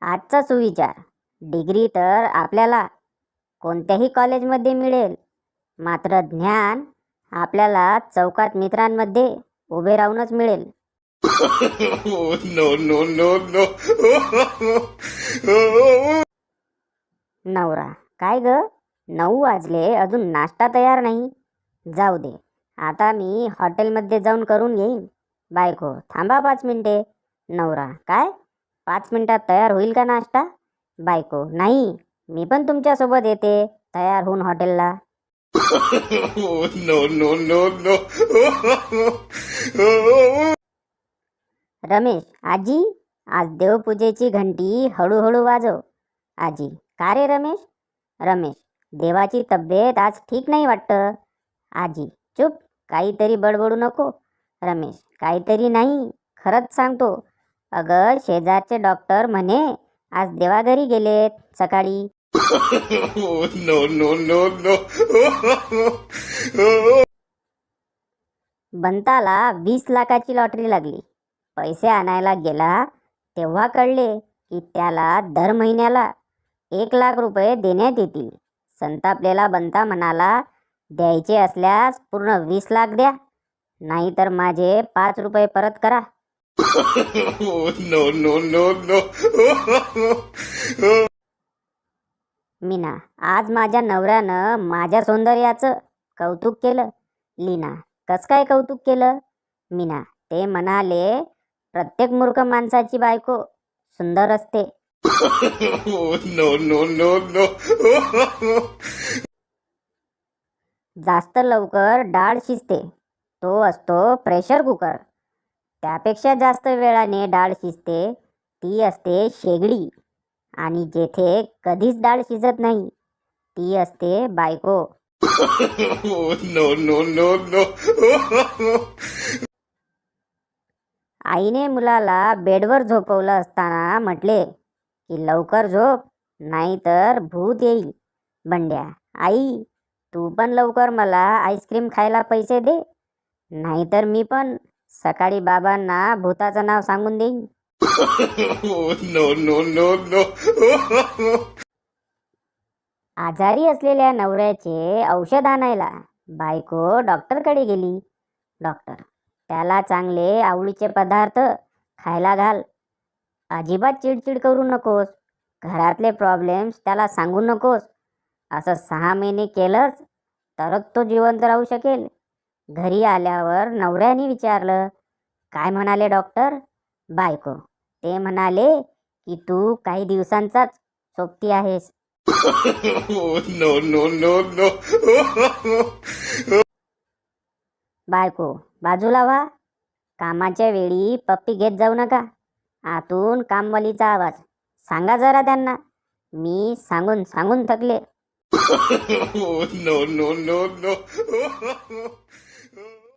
आजचा सुविचार, डिग्री तर आपल्याला कोणत्याही कॉलेजमध्ये मिळेल, मात्र ज्ञान आपल्याला चौकात मित्रांमध्ये उभे राहूनच मिळेल. No, no, no, no. नवरा, काय ग, 9 वाजले, अजून नाश्ता तयार नाही. जाऊ दे, आता मी हॉटेलमध्ये जाऊन करून येईन. बायको, थांबा 5 मिनिटे. नवरा, काय, 5 मिनिटात तयार होईल का नाश्ता? बायको, नाही, मी पण तुमच्यासोबत येते तयार होऊन हॉटेलला. No, no, no, no. Ramesh, आजी, आज देवपूजेची घंटी हळूहळू वाजव. आजी, का रे रमेश? रमेश, देवाची तब्येत आज ठीक नाही वाटतं. आजी, चुप, काहीतरी बडबडू नको. रमेश, काहीतरी नाही, खरंच सांगतो. अगं, शेजारचे डॉक्टर म्हणे आज देवाघरी गेलेत सकाळी. No, no, no, no. बंताला 20 लाखाची लॉटरी लागली. पैसे आणायला गेला तेव्हा कळले की त्याला दर महिन्याला 1 लाख रुपये देण्यात येतील. संतापलेला बंता म्हणाला, द्यायचे असल्यास पूर्ण 20 लाख द्या, नाहीतर माझे 5 रुपये परत करा. No, no, no, no. Meena, आज माझ्या नवऱ्यानं माझ्या सौंदर्याचं कौतुक केलं. लीना, कस काय कौतुक केलं? मीना, ते म्हणाले, प्रत्येक मूर्ख माणसाची बायको सुंदर असते. No, no, no, no. जास्त लवकर डाळ शिजते तो असतो प्रेशर कुकर. त्यापेक्षा जास्त वेळाने डाळ शिजते ती असते शेगडी. आणि जेथे कधीच डाळ शिजत नाही ती असते बायको. No, no, no, no. आईने मुलाला बेडवर झोपवलं असताना म्हटले की लवकर झोप, नाहीतर भूत येईल. बंड्या, आई, तू पण लवकर मला आईस्क्रीम खायला पैसे दे, नाहीतर मी पण सकाळी बाबांना भूताचं नाव सांगून देईन. No, no, no, no. आजारी असलेल्या नवऱ्याचे औषध आणायला बायको डॉक्टरकडे गेली. डॉक्टर, त्याला चांगले आवडीचे पदार्थ खायला घाल. अजिबात चिडचिड करू नकोस. घरातले प्रॉब्लेम्स त्याला सांगू नकोस. असं 6 महिने केलंच तरच तो जिवंत राहू शकेल. घरी आल्यावर नवऱ्याने विचारलं, काय म्हणाले डॉक्टर? बायको, ते म्हणाले की तू काही दिवसांचाच सोबती आहेस. No, no, no, no. बायको, बाजूला व्हा. कामाच्या वेळी पप्पी घेत जाऊ नका. आतून कामवालीचा आवाज, सांगा जरा त्यांना, मी सांगून सांगून थकले. No, no, no, no.